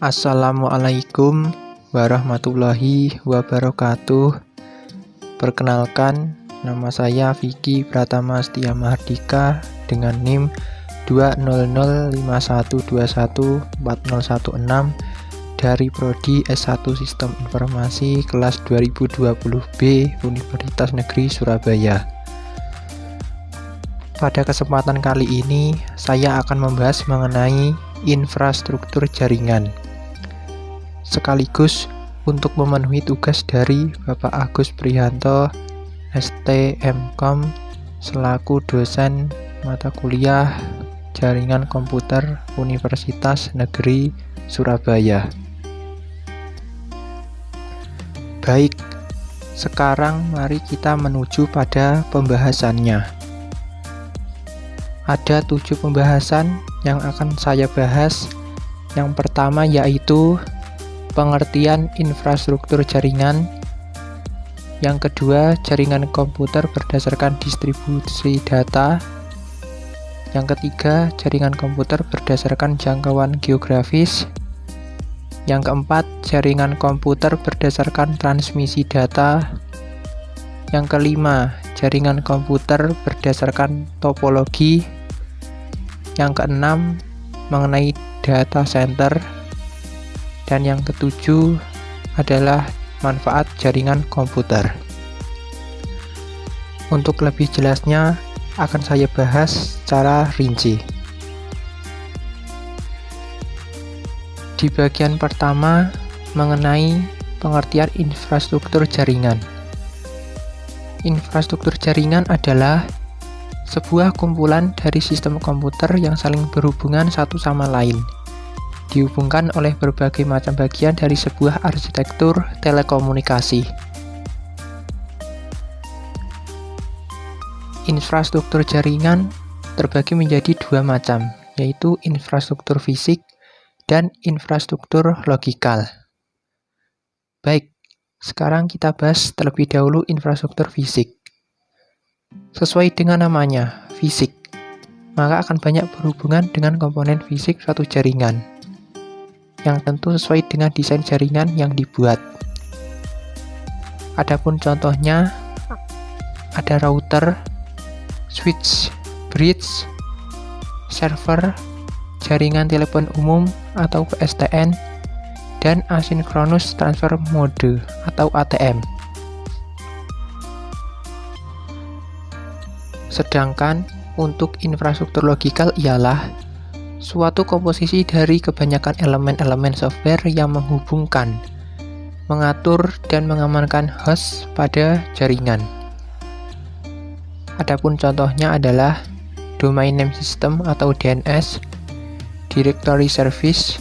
Assalamualaikum warahmatullahi wabarakatuh. Perkenalkan, nama saya Vicky Pratama Setia Mahardika dengan NIM 20051214016 dari Prodi S1 Sistem Informasi kelas 2020B Universitas Negeri Surabaya. Pada kesempatan kali ini, saya akan membahas mengenai infrastruktur jaringan. Sekaligus untuk memenuhi tugas dari Bapak Agus Prihanto, STMkom, selaku dosen mata kuliah Jaringan Komputer Universitas Negeri Surabaya. Baik, sekarang mari kita menuju pada pembahasannya. Ada 7 pembahasan yang akan saya bahas. Yang pertama yaitu pengertian infrastruktur jaringan. Yang kedua, jaringan komputer berdasarkan distribusi data. Yang ketiga, jaringan komputer berdasarkan jangkauan geografis. Yang keempat, jaringan komputer berdasarkan transmisi data. Yang kelima, jaringan komputer berdasarkan topologi. Yang keenam, mengenai data center. Dan yang ketujuh adalah manfaat jaringan komputer. Untuk lebih jelasnya akan saya bahas secara rinci. Di bagian pertama mengenai pengertian infrastruktur jaringan. Infrastruktur jaringan adalah sebuah kumpulan dari sistem komputer yang saling berhubungan satu sama lain, dihubungkan oleh berbagai macam bagian dari sebuah arsitektur telekomunikasi. Infrastruktur jaringan terbagi menjadi 2 macam, yaitu infrastruktur fisik dan infrastruktur logikal. Baik, sekarang kita bahas terlebih dahulu infrastruktur fisik. Sesuai dengan namanya, fisik, maka akan banyak berhubungan dengan komponen fisik suatu jaringan, yang tentu sesuai dengan desain jaringan yang dibuat. Adapun contohnya, ada router, switch, bridge, server, jaringan telepon umum atau PSTN, dan asynchronous transfer mode atau ATM. Sedangkan untuk infrastruktur logikal ialah suatu komposisi dari kebanyakan elemen-elemen software yang menghubungkan, mengatur, dan mengamankan host pada jaringan. Adapun contohnya adalah Domain Name System atau DNS, Directory Service,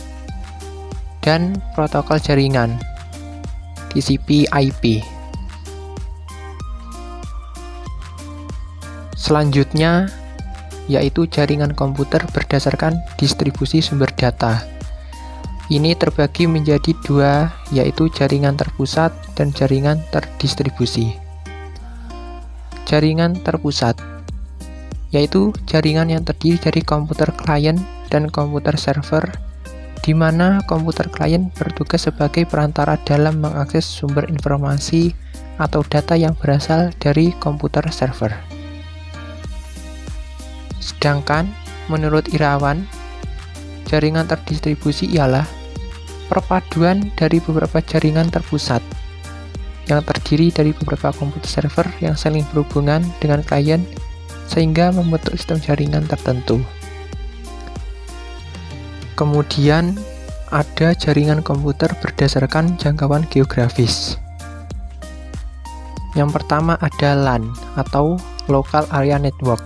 dan protokol jaringan TCP/IP. Selanjutnya yaitu jaringan komputer berdasarkan distribusi sumber data. Ini terbagi menjadi 2, yaitu jaringan terpusat dan jaringan terdistribusi. Jaringan terpusat yaitu jaringan yang terdiri dari komputer klien dan komputer server, di mana komputer klien bertugas sebagai perantara dalam mengakses sumber informasi atau data yang berasal dari komputer server. Sedangkan menurut Irawan, jaringan terdistribusi ialah perpaduan dari beberapa jaringan terpusat yang terdiri dari beberapa komputer server yang saling berhubungan dengan klien sehingga membentuk sistem jaringan tertentu. Kemudian ada jaringan komputer berdasarkan jangkauan geografis. Yang pertama ada LAN atau Local Area Network.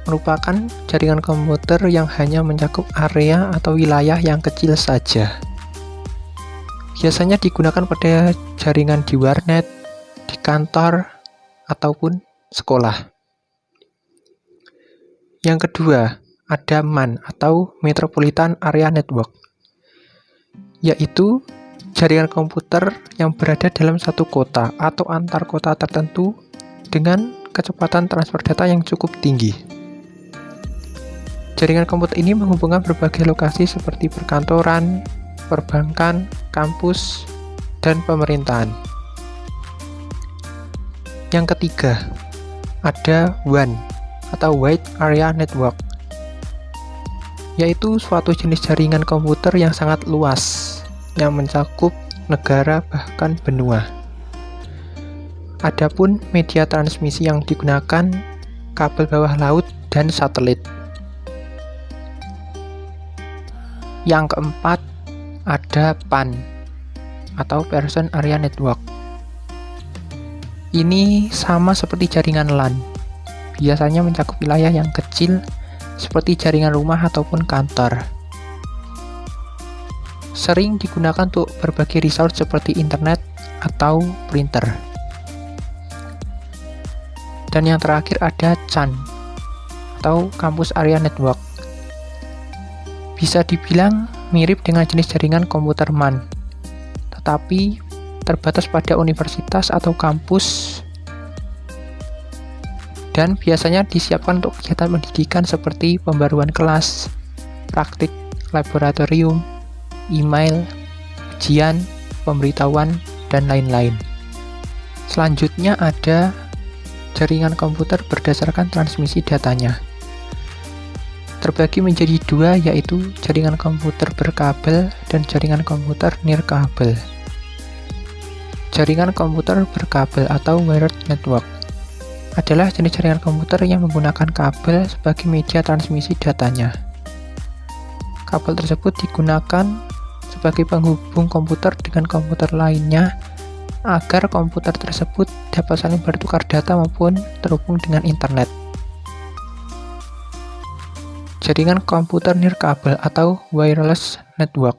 Merupakan jaringan komputer yang hanya mencakup area atau wilayah yang kecil saja. Biasanya digunakan pada jaringan di warnet, di kantor, ataupun sekolah. Yang kedua, ada MAN atau Metropolitan Area Network, yaitu jaringan komputer yang berada dalam satu kota atau antar kota tertentu dengan kecepatan transfer data yang cukup tinggi. Jaringan komputer ini menghubungkan berbagai lokasi seperti perkantoran, perbankan, kampus, dan pemerintahan. Yang ketiga, ada WAN atau Wide Area Network, yaitu suatu jenis jaringan komputer yang sangat luas, yang mencakup negara bahkan benua. Adapun media transmisi yang digunakan kabel bawah laut dan satelit. Yang keempat, ada PAN atau Person Area Network. Ini sama seperti jaringan LAN, biasanya mencakup wilayah yang kecil seperti jaringan rumah ataupun kantor. Sering digunakan untuk berbagai resource seperti internet atau printer. Dan yang terakhir ada CAN atau Campus Area Network. Bisa dibilang mirip dengan jenis jaringan komputer MAN, tetapi terbatas pada universitas atau kampus dan biasanya disiapkan untuk kegiatan pendidikan seperti pembaruan kelas, praktik laboratorium, email, ujian, pemberitahuan, dan lain-lain. Selanjutnya ada jaringan komputer berdasarkan transmisi datanya. Terbagi menjadi dua, yaitu jaringan komputer berkabel dan jaringan komputer nirkabel. Jaringan komputer berkabel atau wired network adalah jenis jaringan komputer yang menggunakan kabel sebagai media transmisi datanya. Kabel tersebut digunakan sebagai penghubung komputer dengan komputer lainnya agar komputer tersebut dapat saling bertukar data maupun terhubung dengan internet. Jaringan komputer nirkabel atau wireless network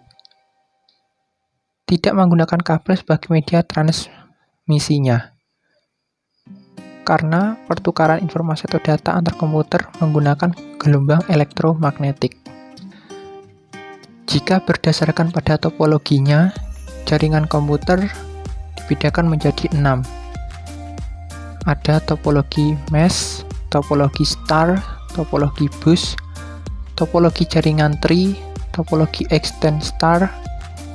tidak menggunakan kabel sebagai media transmisinya, karena pertukaran informasi atau data antar komputer menggunakan gelombang elektromagnetik. Jika berdasarkan pada topologinya, jaringan komputer dibedakan menjadi 6. Ada topologi mesh, topologi star, topologi bus, topologi jaringan tree, topologi extend star,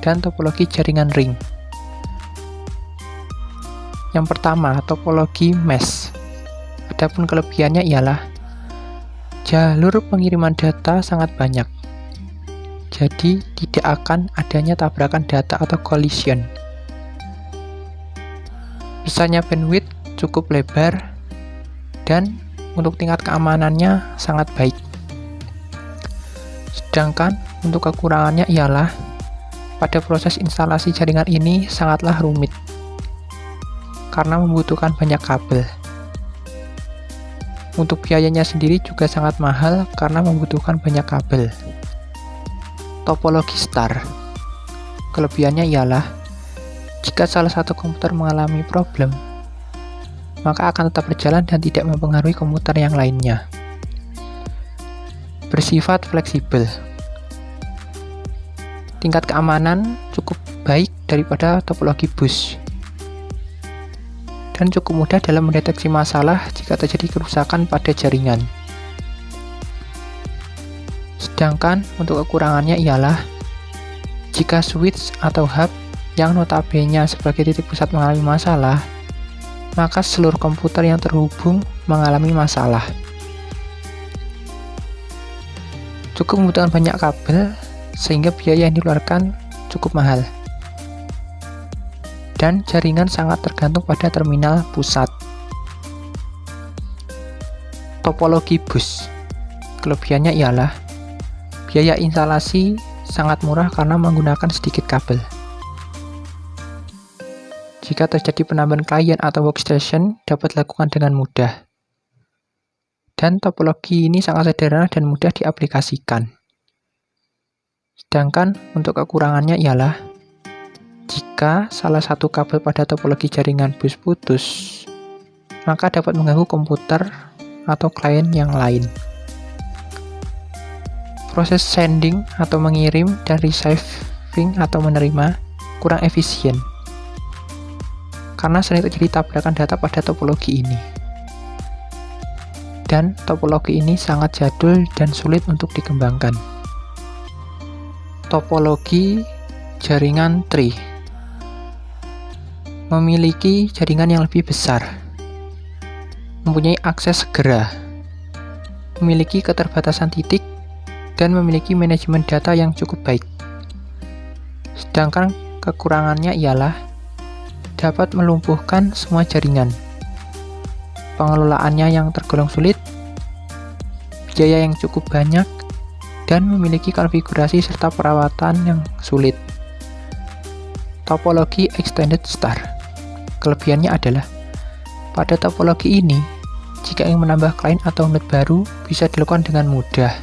dan topologi jaringan ring. Yang pertama, topologi mesh. Adapun kelebihannya ialah jalur pengiriman data sangat banyak, jadi tidak akan adanya tabrakan data atau collision. Besarnya bandwidth cukup lebar dan untuk tingkat keamanannya sangat baik. Sedangkan untuk kekurangannya ialah pada proses instalasi jaringan ini sangatlah rumit karena membutuhkan banyak kabel. Untuk biayanya sendiri juga sangat mahal karena membutuhkan banyak kabel. Topologi star. Kelebihannya ialah jika salah satu komputer mengalami problem, maka akan tetap berjalan dan tidak mempengaruhi komputer yang lainnya. Bersifat fleksibel. Tingkat keamanan cukup baik daripada topologi bus. Dan cukup mudah dalam mendeteksi masalah jika terjadi kerusakan pada jaringan. Sedangkan untuk kekurangannya ialah jika switch atau hub yang notabene sebagai titik pusat mengalami masalah, maka seluruh komputer yang terhubung mengalami masalah. Cukup membutuhkan banyak kabel, sehingga biaya yang dikeluarkan cukup mahal. Dan jaringan sangat tergantung pada terminal pusat. Topologi bus. Kelebihannya ialah biaya instalasi sangat murah karena menggunakan sedikit kabel. Jika terjadi penambahan klien atau workstation, dapat dilakukan dengan mudah. Dan topologi ini sangat sederhana dan mudah diaplikasikan. Sedangkan untuk kekurangannya ialah jika salah satu kabel pada topologi jaringan bus putus, maka dapat mengganggu komputer atau klien yang lain. Proses sending atau mengirim dan receiving atau menerima kurang efisien, karena sering terjadi tabrakan data pada topologi ini. Dan topologi ini sangat jadul dan sulit untuk dikembangkan. Topologi jaringan tree. Memiliki jaringan yang lebih besar, mempunyai akses segera, memiliki keterbatasan titik, dan memiliki manajemen data yang cukup baik. Sedangkan kekurangannya ialah dapat melumpuhkan semua jaringan, pengelolaannya yang tergolong sulit, biaya yang cukup banyak, dan memiliki konfigurasi serta perawatan yang sulit. Topologi extended star. Kelebihannya adalah, pada topologi ini, jika ingin menambah klien atau node baru, bisa dilakukan dengan mudah,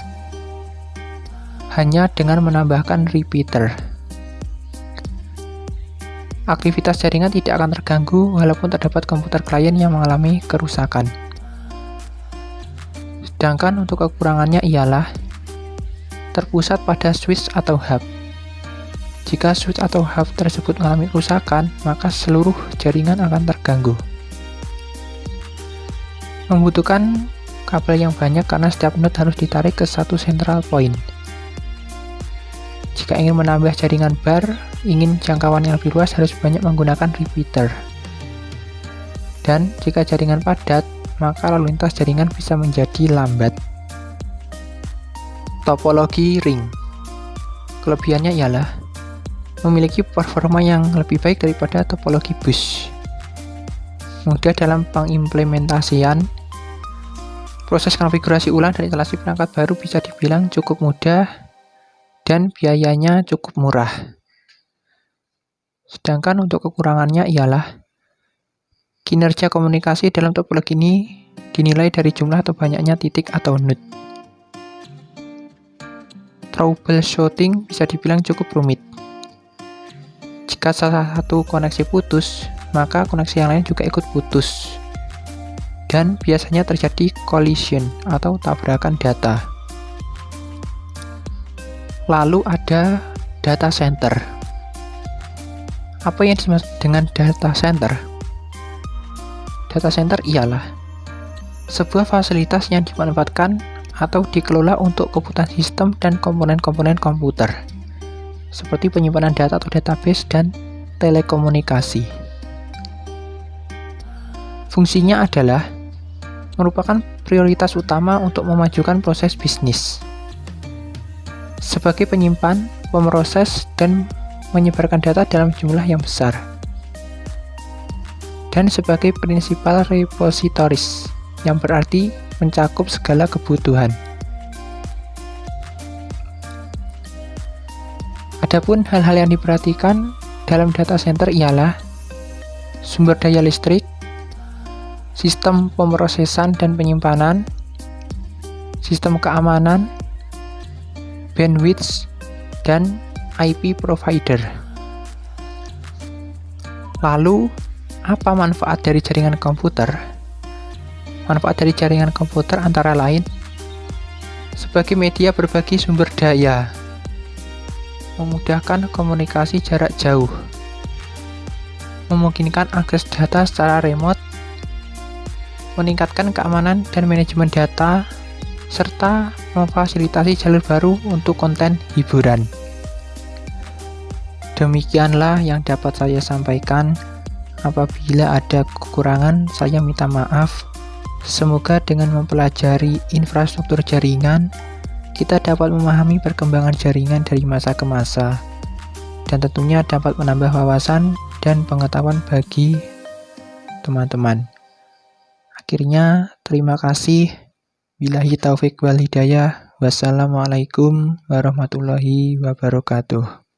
hanya dengan menambahkan repeater. Aktivitas jaringan tidak akan terganggu walaupun terdapat komputer klien yang mengalami kerusakan. Sedangkan untuk kekurangannya ialah terpusat pada switch atau hub. Jika switch atau hub tersebut mengalami kerusakan, maka seluruh jaringan akan terganggu. Membutuhkan kabel yang banyak karena setiap node harus ditarik ke satu central point. Jika ingin menambah jaringan bar, ingin jangkauan yang lebih luas harus banyak menggunakan repeater. Dan jika jaringan padat, maka lalu lintas jaringan bisa menjadi lambat. Topologi ring. Kelebihannya ialah memiliki performa yang lebih baik daripada topologi bus. Mudah dalam pengimplementasian. Proses konfigurasi ulang dan instalasi perangkat baru bisa dibilang cukup mudah dan biayanya cukup murah. Sedangkan untuk kekurangannya ialah kinerja komunikasi dalam topologi ini dinilai dari jumlah atau banyaknya titik atau node. Troubleshooting bisa dibilang cukup rumit. Jika salah satu koneksi putus, maka koneksi yang lain juga ikut putus. Dan biasanya terjadi collision atau tabrakan data. Lalu ada data center. Apa yang dimaksud dengan data center? Data center ialah sebuah fasilitas yang dimanfaatkan atau dikelola untuk kebutuhan sistem dan komponen-komponen komputer, seperti penyimpanan data atau database dan telekomunikasi. Fungsinya adalah merupakan prioritas utama untuk memajukan proses bisnis. Sebagai penyimpan, pemroses, dan menyebarkan data dalam jumlah yang besar. Dan sebagai principal repositories, yang berarti mencakup segala kebutuhan. Adapun hal-hal yang diperhatikan dalam data center ialah sumber daya listrik, sistem pemrosesan dan penyimpanan, sistem keamanan, bandwidth, dan IP provider. Lalu, apa manfaat dari jaringan komputer? Manfaat dari jaringan komputer antara lain sebagai media berbagi sumber daya, memudahkan komunikasi jarak jauh, memungkinkan akses data secara remote, meningkatkan keamanan dan manajemen data, serta memfasilitasi jalur baru untuk konten hiburan. Demikianlah yang dapat saya sampaikan. Apabila ada kekurangan, saya minta maaf. Semoga dengan mempelajari infrastruktur jaringan, kita dapat memahami perkembangan jaringan dari masa ke masa, dan tentunya dapat menambah wawasan dan pengetahuan bagi teman-teman. Akhirnya, terima kasih. Billahi taufik wal hidayah. Wassalamualaikum warahmatullahi wabarakatuh.